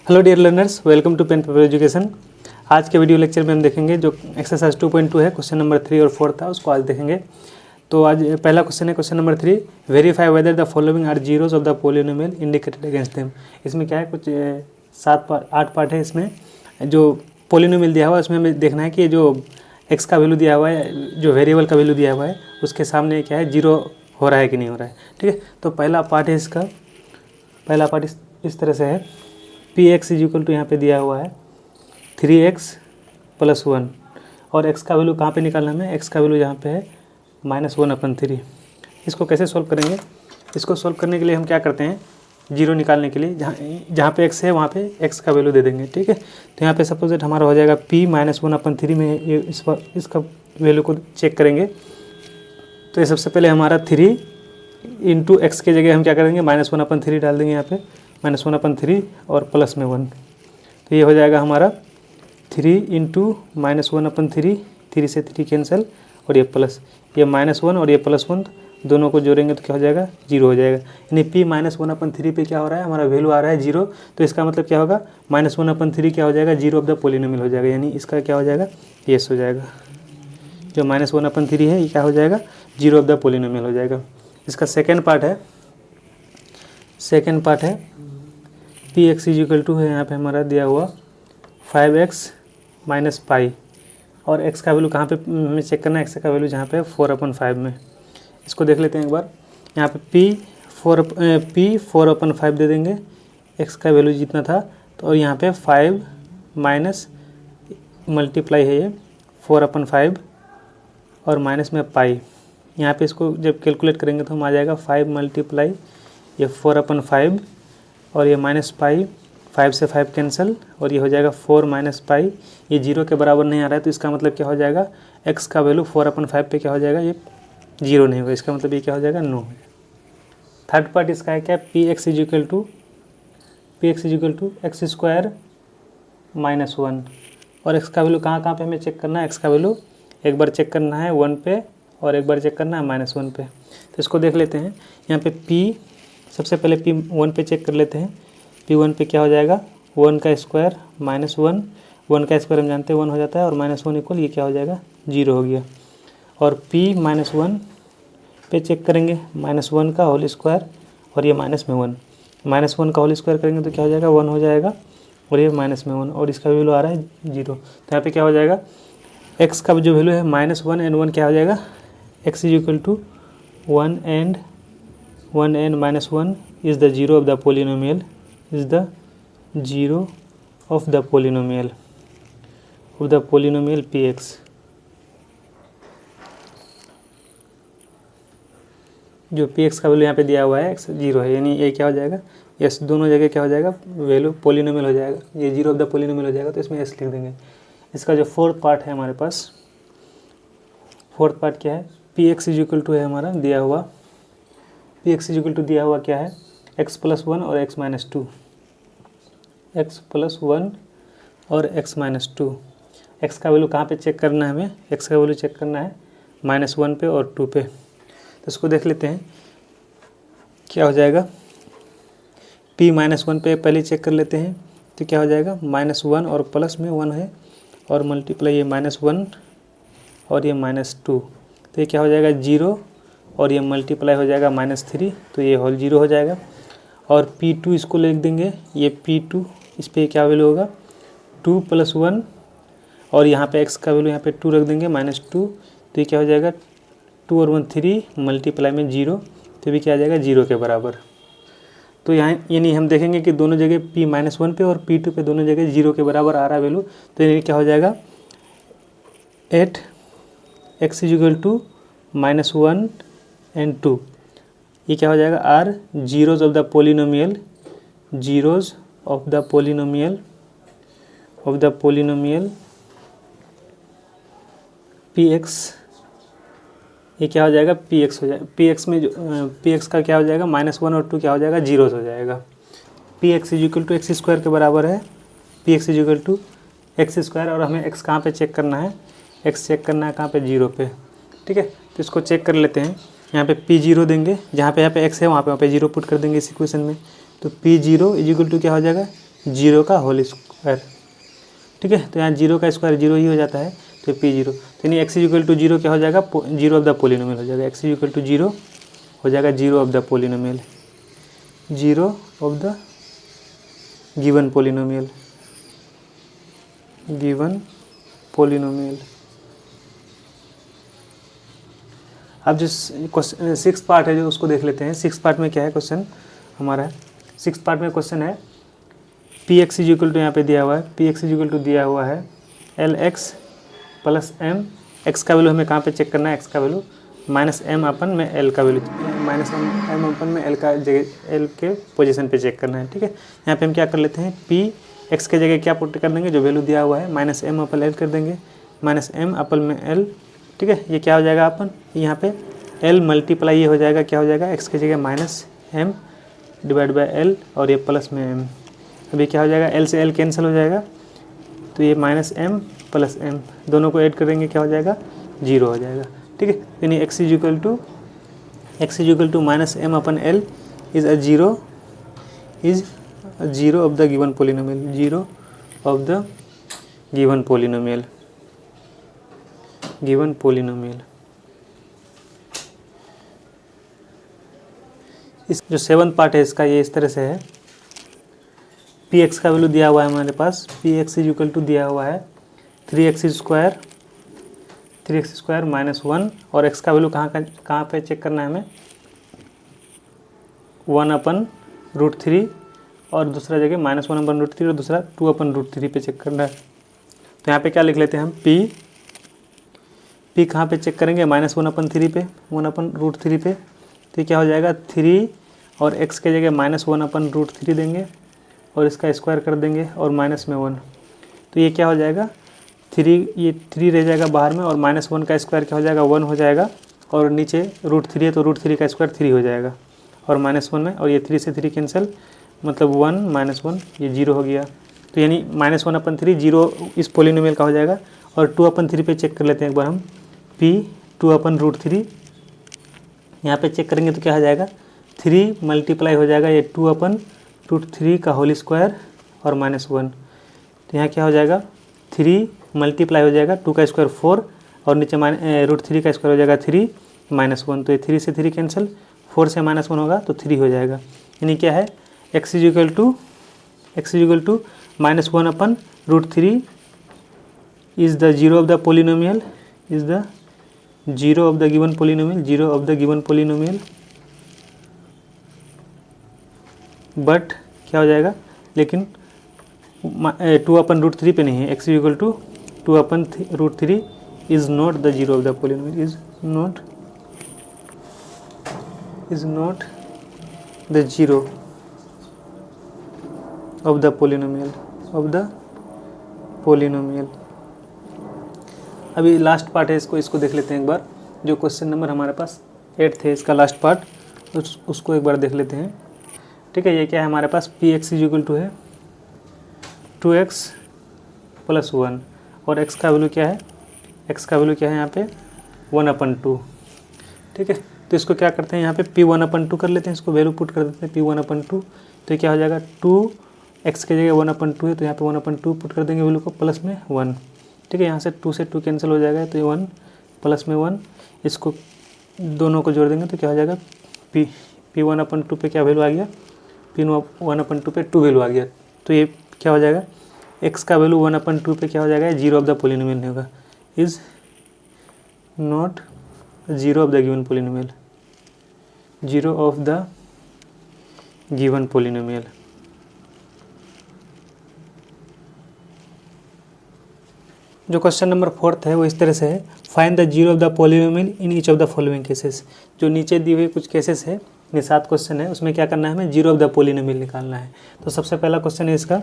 Hello dear learners, welcome to pen paper education. आज के video lecture में हम देखेंगे जो एक्सरसाइज 2.2 है, क्वेश्चन नंबर 3 और 4 था, उसको आज देखेंगे। तो आज पहला क्वेश्चन है question number 3, verify whether the following are zeros of the polynomial indicated against them. इसमें क्या है, कुछ 8 पार्ट है। इसमें जो पोलिनोमियल दिया हुआ है उसमें हमें देखना है कि जो एक्स का वैल्यू दिया हुआ है, जो वेरिएबल का वैल्यू दिया हुआ है, उसके सामने क्या है, जीरो हो रहा है कि नहीं हो रहा है। ठीक है, तो पहला पार्ट है इसका, पहला पार्ट इस तरह से है, P X is equal to यहाँ पे दिया हुआ है 3x + 1 और x का वैल्यू कहाँ पे निकालना है, x का वैल्यू यहाँ पे है -1/3। इसको कैसे सॉल्व करेंगे? इसको सॉल्व करने के लिए हम क्या करते हैं, जीरो निकालने के लिए जहाँ पे x है वहाँ पे x का वैल्यू दे देंगे। ठीक है, तो यहाँ पे सपोज दैट हमारा हो जाएगा p -1/3 में ये इसका वैल्यू को चेक करेंगे। तो ये सबसे पहले हमारा 3 × x के जगह हम क्या करेंगे, -1/3 डाल देंगे यहाँ पे, -1/3 और प्लस में 1। तो ये हो जाएगा हमारा 3 × -1/3, 3 से 3 कैंसिल और ये प्लस, ये -1 और ये +1 दोनों को जोड़ेंगे तो क्या हो जाएगा, जीरो हो जाएगा। यानी p -1/3 पे क्या हो रहा है, हमारा वैल्यू आ रहा है जीरो। तो इसका मतलब क्या होगा, -1/3 क्या हो जाएगा, जीरो ऑफ द पोलिनोमियल हो जाएगा। यानी इसका क्या हो जाएगा, येस हो जाएगा। जो -1/3 है ये क्या हो जाएगा, जीरो ऑफ द पोलिनोमियल हो जाएगा। इसका सेकेंड पार्ट है P X is equal to है, यहाँ पे हमारा दिया हुआ 5x - पाई और x का वैल्यू कहाँ पे हमें चेक करना है, x का वैल्यू जहाँ पे 4/5 में। इसको देख लेते हैं एक बार। यहाँ पे p 4/5 दे देंगे, x का वैल्यू जितना था, तो और यहाँ पे 5 माइनस मल्टीप्लाई है ये 4/5 और माइनस में पाई। यहाँ पे इसको जब कैलकुलेट करेंगे तो हम आ जाएगा 5 मल्टीप्लाई ये 4/5 और ये माइनस पाई, 5 से 5 कैंसिल और ये हो जाएगा 4 - पाई। ये जीरो के बराबर नहीं आ रहा है, तो इसका मतलब क्या हो जाएगा, x का वैल्यू 4/5 पे क्या हो जाएगा, ये जीरो नहीं होगा। इसका मतलब ये क्या हो जाएगा, नो। थर्ड पार्ट इसका है क्या, P X is equal to x² - 1 और x का वैल्यू कहाँ पे हमें चेक करना है, x का वैल्यू एक बार चेक करना है 1 पे और एक बार चेक करना है -1 पे। तो इसको देख लेते हैं। यहाँ पे p सबसे पहले p1 पे चेक कर लेते हैं। p1 पे क्या हो जाएगा, 1 का स्क्वायर -1, 1 का स्क्वायर हम जानते हैं 1 हो जाता है और -1 इक्वल ये क्या हो जाएगा, जीरो हो गया। और p -1 पे चेक करेंगे, -1 का होल स्क्वायर और ये -1 -1 का होल स्क्वायर करेंगे तो क्या हो जाएगा, 1 हो जाएगा और ये -1 और इसका वैल्यू आ रहा है जीरो। तो यहाँ पे क्या हो जाएगा, x का जो वैल्यू है -1 एंड 1 क्या हो जाएगा, x is equal to 1 and -1 is the zero of the polynomial, is the zero of the polynomial px। जो px का वैल्यू यहाँ पे दिया हुआ है x जीरो है, यानी ये क्या हो जाएगा, यस, दोनों जगह क्या हो जाएगा, वैल्यू पोलिनोमियल हो जाएगा, ये जीरो ऑफ द पोलिनोमियल हो जाएगा। तो इसमें एस लिख देंगे। इसका जो फोर्थ पार्ट है हमारे पास, फोर्थ पार्ट क्या है, P X is equal to है हमारा दिया हुआ, P X is equal to दिया हुआ क्या है, x + 1 और x - 2, x + 1 और x - 2। x का वैल्यू कहाँ पे चेक करना है हमें, x का वैल्यू चेक करना है -1 पे और 2 पे। तो इसको देख लेते हैं क्या हो जाएगा, p -1 पे पहले चेक कर लेते हैं। तो क्या हो जाएगा, -1 और प्लस में 1 है और मल्टीप्लाई ये -1 और ये -2, तो ये क्या हो जाएगा, जीरो और ये मल्टीप्लाई हो जाएगा -3, तो ये होल जीरो हो जाएगा। और p2 इसको लिख देंगे, ये p2 इस पर क्या वैल्यू होगा, 2 + 1 और यहाँ पे x का वैल्यू यहाँ पे 2 रख देंगे -2, तो ये क्या हो जाएगा, 2 और 1 3 मल्टीप्लाई में 0, तो भी क्या आ जाएगा, जीरो के बराबर। तो यहाँ यानी हम देखेंगे कि दोनों जगह p -1 पे और p2 पे दोनों जगह जीरो के बराबर आ रहा है वैल्यू। तो ये क्या हो जाएगा, 8 x is equal to -1 and 2, ये क्या हो जाएगा, are zeros of the polynomial, zeros of the polynomial P X. ये क्या हो जाएगा, पी एक्स हो जाएगा, पी एक्स में जो पी एक्स का क्या हो जाएगा, -1 और 2 क्या हो जाएगा, जीरोज हो जाएगा। P X is equal to x² के बराबर है, P X is equal to x² और हमें x कहाँ पे चेक करना है, x चेक करना है कहाँ पे, जीरो पे। ठीक है, तो इसको चेक कर लेते हैं। यहाँ पे p0 देंगे, जहाँ पे x है वहाँ पे 0 पुट कर देंगे इस इक्वेशन में। तो p0 इज इक्वल टू क्या हो जाएगा, जीरो का होल स्क्वायर। ठीक है, तो यहाँ जीरो का स्क्वायर जीरो ही हो जाता है, तो पी जीरो, तो यानी एक्स इक्वल टू जीरो क्या हो जाएगा, जीरो ऑफ द पोलिनोमियल हो जाएगा। एक्स इक्वल टू जीरो हो जाएगा zero of the polynomial, zero of the given polynomial, given polynomial. अब जो क्वेश्चन सिक्स पार्ट है जो उसको देख लेते हैं। सिक्स पार्ट में क्या है क्वेश्चन हमारा, सिक्स पार्ट में क्वेश्चन है P X is equal to, यहाँ पे दिया हुआ है P X is equal to दिया हुआ है L X plus M, X का वैल्यू हमें कहाँ पे चेक करना है, एक्स का वैल्यू माइनस एम अपन में एल का वैल्यू, माइनस एम अपन में एल का जगह एल के पोजीशन पे चेक करना है। ठीक है, यहाँ पे हम क्या कर लेते हैं, पी एक्स के जगह क्या पुट कर देंगे, जो वैल्यू दिया हुआ है माइनस एम अपन एल कर देंगे, माइनस एम अपन में एल। ठीक है, ये क्या हो जाएगा अपन यहाँ पे एल मल्टीप्लाई ये हो जाएगा, क्या हो जाएगा, एक्स की जगह minus M divide by L और ये प्लस में एम। अभी क्या हो जाएगा, एल से एल कैंसिल हो जाएगा, तो ये माइनस एम प्लस एम दोनों को ऐड करेंगे क्या हो जाएगा, जीरो हो जाएगा। ठीक है, यानी X is equal to minus M upon L is a zero of the given polynomial, zero of the given polynomial, given polynomial. इस जो सेवंथ पार्ट है इसका ये इस तरह से है, पी एक्स का वैल्यू दिया हुआ है हमारे पास, P X is equal to दिया हुआ है three X square minus one, और एक्स का वैल्यू कहाँ पे चेक करना है हमें, वन अपन रूट थ्री, और दूसरा जगह minus one upon root three और दूसरा टू अपन रूट थ्री पे चेक करना है। तो यहाँ पे क्या लिख लेते हैं हम, पी कहाँ पे चेक करेंगे, माइनस वन अपन थ्री पे, वन अपन रूट थ्री पे, तो क्या हो जाएगा थ्री और एक्स के जगह minus one upon root three देंगे और इसका स्क्वायर कर देंगे और माइनस में वन, तो ये क्या हो जाएगा थ्री, ये थ्री रह जाएगा बाहर में और माइनस वन का स्क्वायर क्या हो जाएगा, वन हो जाएगा, और नीचे रूट थ्री है तो रूट थ्री का स्क्वायर थ्री हो जाएगा और माइनस वन में, और ये थ्री से थ्री कैंसिल, मतलब वन माइनस वन, ये जीरो हो गया। तो यानी minus one upon three zero इस पोलिनोमियल का हो जाएगा। और टू अपन थ्री पे चेक कर लेते हैं एक बार हम, P two upon root three, यहाँ पे चेक करेंगे तो क्या हो जाएगा, थ्री मल्टीप्लाई हो जाएगा ये टू अपन रूट थ्री का होल स्क्वायर और माइनस वन, तो यहाँ क्या हो जाएगा, थ्री मल्टीप्लाई हो जाएगा टू का स्क्वायर फोर और नीचे रूट थ्री का स्क्वायर हो जाएगा थ्री माइनस वन, तो ये थ्री से थ्री कैंसिल, फोर से माइनस वन होगा तो थ्री हो जाएगा। यानी क्या है, X is equal to minus one upon root three is the zero of the polynomial, is the zero of the given polynomial, zero of the given polynomial, but क्या हो जाएगा, लेकिन टू अपन रूट थ्री पे नहीं है, X equal to two upon root three is not the zero of the polynomial, is not the zero of the polynomial, अभी last part है, इसको देख लेते हैं एक बार। जो क्वेश्चन नंबर हमारे पास 8 थे, इसका लास्ट पार्ट उसको एक बार देख लेते हैं। ठीक है, ये क्या है हमारे पास, P X is equal to है 2x प्लस वन, और x का वैल्यू क्या है, x का वैल्यू क्या है यहाँ पे 1/2। ठीक है, तो इसको क्या करते हैं यहाँ पे p 1/2 कर लेते हैं, इसको वैल्यू पुट कर देते हैं p 1/2, तो क्या हो जाएगा 2x के जगह 1/2 है तो यहाँ पे 1/2 पुट कर देंगे वैल्यू को, प्लस में 1। ठीक है, यहाँ से 2 से 2 कैंसिल हो जाएगा, तो ये 1 प्लस में 1, इसको दोनों को जोड़ देंगे तो क्या हो जाएगा, p 1/2 पे क्या वैल्यू आ गया, p 1/2 पे 2 वैल्यू आ गया, तो ये क्या हो जाएगा, x का वैल्यू 1/2 पे क्या हो जाएगा, जीरो ऑफ द पोलिनोमियल नहीं होगा, is not zero of the given polynomial, zero of the given polynomial. जो क्वेश्चन नंबर 4 है वो इस तरह से है, find the zero of the polynomial in each of the following cases. जो नीचे दी हुई कुछ केसेस है, ये 7 क्वेश्चन है, उसमें क्या करना है, हमें जीरो ऑफ द पोलिनोमियल निकालना है। तो सबसे पहला क्वेश्चन है इसका,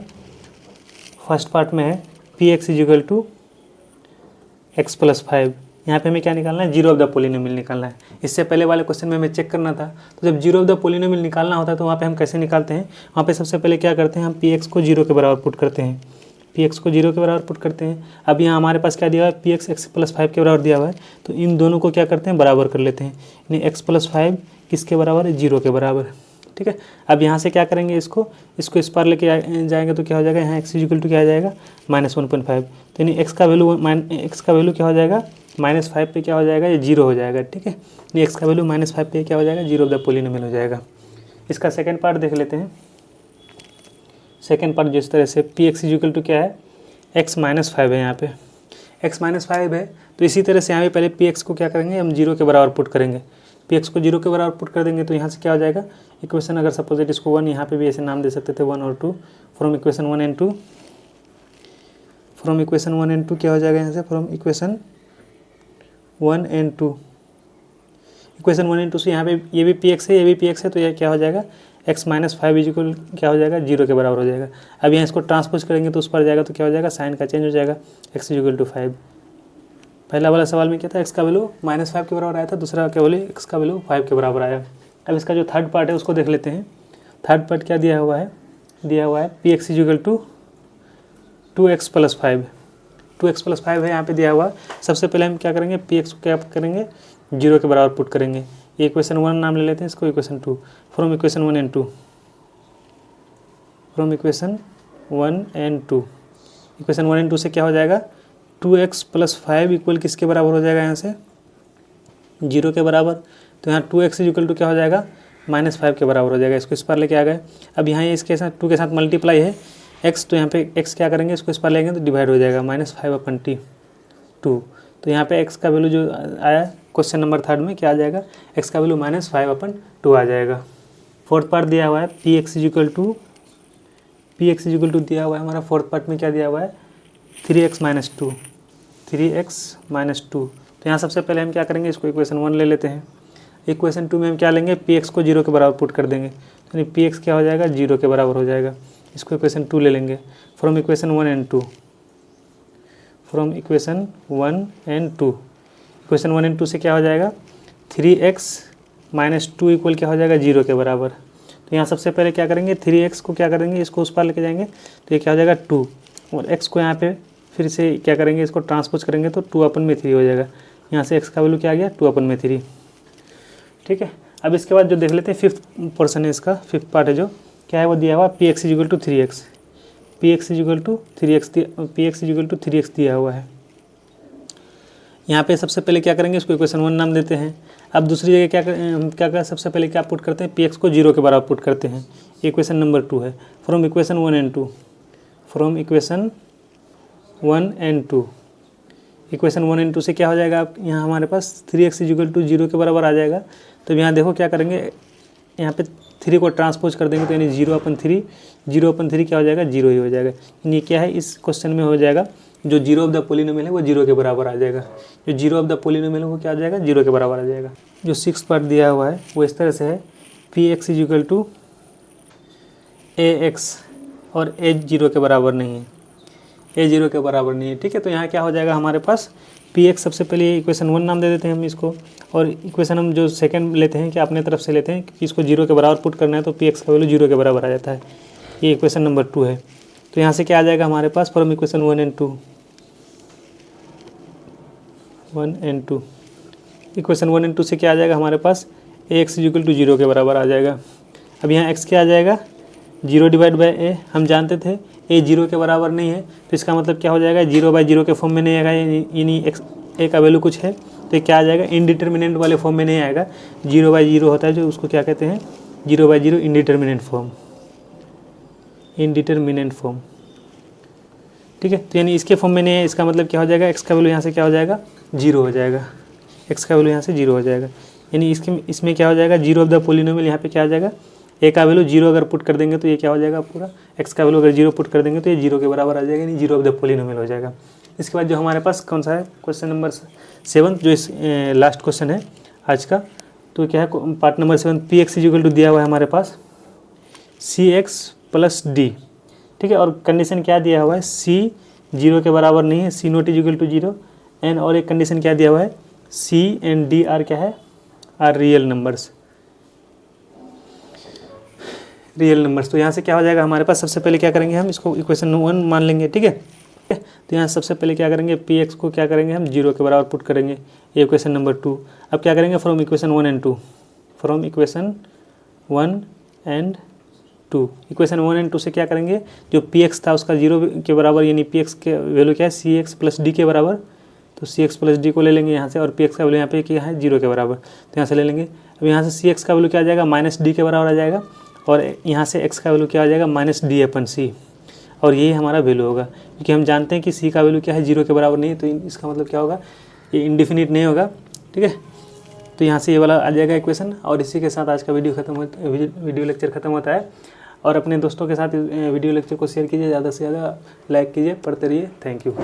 फर्स्ट पार्ट में है P X is equal to X plus 5, यहाँ पे हमें क्या निकालना है, जीरो ऑफ द पोलिनोमियल निकालना है। इससे पहले वाले क्वेश्चन में हमें चेक करना था, तो जब जीरो ऑफ द पोलिनोमियल निकालना होता है तो वहाँ पे हम कैसे निकालते हैं, वहाँ पे सबसे पहले क्या करते हैं, हम पी एक्स को जीरो के बराबर पुट करते हैं, पी एक्स को जीरो के बराबर पुट करते हैं। अब यहाँ हमारे पास क्या दिया हुआ है, पी एक्स एक्स प्लस 5 के बराबर दिया हुआ है, तो इन दोनों को क्या करते हैं, बराबर कर लेते हैं, यानी एक्स प्लस 5 किसके बराबर है, जीरो के बराबर। ठीक है। अब यहाँ से क्या करेंगे, इसको इस पार लेके जाएंगे तो क्या हो जाएगा, यहाँ x इक्वल टू क्या आ जाएगा -1.5। तो यानी x का वैल्यू क्या हो जाएगा -5 पे क्या हो जाएगा, ये 0 हो जाएगा, ठीक है। यानी x का वैल्यू -5 पे क्या हो जाएगा, 0 ऑफ द पोलिनोमियल हो जाएगा। इसका सेकेंड पार्ट देख लेते हैं। सेकेंड पार्ट जिस तरह से px इक्वल टू क्या है, x-5 है, यहाँ पे x-5 है। तो इसी तरह से यहाँ पे पहले px को क्या करेंगे, हम 0 के बराबर पुट करेंगे। px को 0 के बराबर पुट कर देंगे तो यहाँ से क्या हो जाएगा, इक्वेशन अगर सपोजिट इसको 1, यहाँ पे भी ऐसे नाम दे सकते थे 1 और 2, from equation 1 and 2, from equation 1 and 2 क्या हो जाएगा, यहाँ से from equation 1 and 2, equation 1 and 2 से यहाँ पे ये भी px है, ये भी px है, तो यह क्या हो जाएगा x-5 इक्वल क्या हो जाएगा, 0 के बराबर हो जाएगा। अब यहाँ इसको ट्रांसपोज करेंगे तो उस पर जाएगा तो क्या हो जाएगा, साइन का चेंज हो जाएगा, x इक्वल टू 5। पहला वाला सवाल में क्या था, x का वैल्यू -5 के बराबर आया था, दूसरा क्या बोले x का वैल्यू 5 के बराबर आया। अब इसका जो थर्ड पार्ट है उसको देख लेते हैं। थर्ड पार्ट क्या दिया हुआ है, px equal to 2x + 5, 2x + 5 है यहाँ पे दिया हुआ। सबसे पहले हम क्या करेंगे, px को क्या करेंगे, 0 के बराबर पुट करेंगे। ये इक्वेशन 1 नाम ले लेते हैं, इसको equation 2, from equation 1 and 2, from equation 1 and 2, equation 1 and 2 से क्या हो जाएगा, 2x + 5 इक्वल किसके बराबर हो जाएगा, यहाँ से 0 के बराबर। तो यहाँ 2x इक्वल टू क्या हो जाएगा, -5 के बराबर हो जाएगा। इसको इस पर लेके आ गए। अब यहाँ इसके साथ 2 के साथ मल्टीप्लाई है x, तो यहाँ पे x क्या करेंगे, इसको इस पर लेंगे तो डिवाइड हो जाएगा, -5/2। तो यहाँ पे x का वैल्यू जो आया क्वेश्चन नंबर 3 में क्या आ जाएगा, x का वैल्यू -5/2 आ जाएगा। फोर्थ पार्ट दिया हुआ है px इक्वल टू दिया हुआ है हमारा। फोर्थ पार्ट में क्या दिया हुआ है, 3x - 2, 3x - 2। तो यहाँ सबसे पहले हम क्या करेंगे, इसको इक्वेशन 1 ले लेते हैं। इक्वेशन 2 में हम क्या लेंगे, px को 0 के बराबर पुट कर देंगे, यानी px क्या हो जाएगा, 0 के बराबर हो जाएगा। इसको इक्वेशन 2 ले लेंगे, from equation 1 and 2, from equation 1 and 2, equation 1 and 2 से क्या हो जाएगा, 3x - 2 इक्वल क्या हो जाएगा, 0 के बराबर। तो यहाँ सबसे पहले क्या करेंगे, 3x को क्या करेंगे, इसको उस पार लेके जाएंगे तो ये क्या हो जाएगा 2, और x को यहाँ पे फिर से क्या करेंगे, इसको ट्रांसपोज करेंगे तो 2/3 हो जाएगा। यहाँ से x का वैल्यू क्या आ गया, 2/3, ठीक है। अब इसके बाद जो देख लेते हैं फिफ्थ पोर्सन है, इसका फिफ्थ पार्ट है जो क्या है, वो दिया हुआ px equal to 3x, px equal to 3x दिया हुआ है। यहाँ पे सबसे पहले क्या करेंगे, इसको इक्वेशन 1 नाम देते हैं। अब दूसरी जगह क्या सबसे पहले क्या पुट करते हैं, px को 0 के बराबर पुट करते हैं। इक्वेशन नंबर 2 है, from equation 1 and 2, from equation 1 and 2, equation 1 and 2 से क्या हो जाएगा, आप यहाँ हमारे पास 3x इक्वल टू 0 के बराबर आ जाएगा। तो यहाँ देखो क्या करेंगे, यहाँ पे 3 को ट्रांसपोज कर देंगे तो यानी 0/3 क्या हो जाएगा, 0 ही हो जाएगा। यानी क्या है, इस क्वेश्चन में हो जाएगा जो 0 ऑफ द पोलिनोमियल है वो 0 के बराबर आ जाएगा। जो 0 ऑफ द पोलिनोमियल है वो क्या आ जाएगा, 0 के बराबर आ जाएगा। जो 6th पार्ट दिया हुआ है वो इस तरह से है, px इक्वल टू ax, और a 0 के बराबर नहीं है, a 0 के बराबर नहीं है, ठीक है। तो यहाँ क्या हो जाएगा हमारे पास, px सबसे पहले इक्वेशन 1 नाम दे देते हैं हम इसको, और इक्वेशन हम जो सेकंड लेते हैं कि अपने तरफ से लेते हैं कि इसको 0 के बराबर पुट करना है, तो px का वैल्यू 0 के बराबर आ जाता है। ये इक्वेशन नंबर 2 है। तो यहाँ से क्या आ जाएगा हमारे पास, from equation 1 and 2, equation 1 and 2 से क्या आ जाएगा हमारे पास, ax इक्वल टू 0 के बराबर आ जाएगा। अब यहाँ x क्या आ जाएगा, 0 डिवाइड बाई a, हम जानते थे a 0 के बराबर नहीं है, तो इसका मतलब क्या हो जाएगा, 0/0 के फॉर्म में नहीं आएगा, यानी a का वैल्यू कुछ है, तो क्या आ जाएगा, इनडिटर्मिनेंट वाले फॉर्म में नहीं आएगा। 0/0 होता है जो, उसको क्या कहते हैं, 0/0 इनडिटर्मिनेंट फॉर्म, ठीक है। तो यानी इसके फॉर्म में नहीं है, इसका मतलब क्या हो जाएगा, x का वैल्यू यहाँ से क्या हो जाएगा, 0 हो जाएगा, x का वैल्यू यहाँ से 0 हो जाएगा। यानी इसमें क्या हो जाएगा, 0 ऑफ द पोलिनोमियल, यहाँ पे क्या आ जाएगा, a का वैल्यू 0 अगर पुट कर देंगे तो ये क्या हो जाएगा पूरा, x का वैल्यू अगर 0 पुट कर देंगे तो ये 0 के बराबर आ जाएगा, यानी 0 ऑफ द पोलिनोमियल हो जाएगा। इसके बाद जो हमारे पास कौन सा है, क्वेश्चन नंबर 7, जो इस लास्ट क्वेश्चन है आज का। तो क्या है, part number 7, px equal to दिया हुआ है हमारे पास cx + d, ठीक है। और कंडीशन क्या दिया हुआ है, c 0 के बराबर नहीं है, c not equal to 0, and और एक कंडीशन क्या दिया हुआ है, c एंड d आर क्या है, आर रियल नंबर्स। तो यहाँ से क्या हो जाएगा हमारे पास, सबसे पहले क्या करेंगे हम, इसको इक्वेशन 1 मान लेंगे, ठीक है। तो यहाँ सबसे पहले क्या करेंगे, px को क्या करेंगे हम 0 के बराबर पुट करेंगे, ये इक्वेशन नंबर 2। अब क्या करेंगे, from equation 1 and 2, from equation 1 and 2। Equation 1 and 2 से क्या करेंगे, जो पी एक्स था उसका 0 के बराबर, यानी पी एक्स के वैल्यू क्या है सी एक्स प्लस डी के बराबर, तो सी एक्स प्लस डी को ले लेंगे यहाँ से, और पी एक्स का वैल्यू यहाँ पे क्या है 0 के बराबर, तो यहाँ से ले लेंगे। अब यहाँ से सी एक्स का वैल्यू क्या आ जाएगा माइनस डी के बराबर आ जाएगा, और यहाँ से एक्स का वैल्यू क्या आ जाएगा माइनस डी अपन सी, और यही हमारा वैल्यू होगा, क्योंकि हम जानते हैं कि सी का वैल्यू क्या है 0 के बराबर नहीं है, तो इसका मतलब क्या होगा, ये इंडिफिनिट नहीं होगा। ठीक है, तो यहाँ से ये वाला आ जाएगा इक्वेशन। और इसी के साथ आज का वीडियो लेक्चर खत्म होता है। और अपने दोस्तों के साथ वीडियो लेक्चर को शेयर कीजिए, ज़्यादा से ज़्यादा लाइक कीजिए, पढ़ते रहिए। Thank you.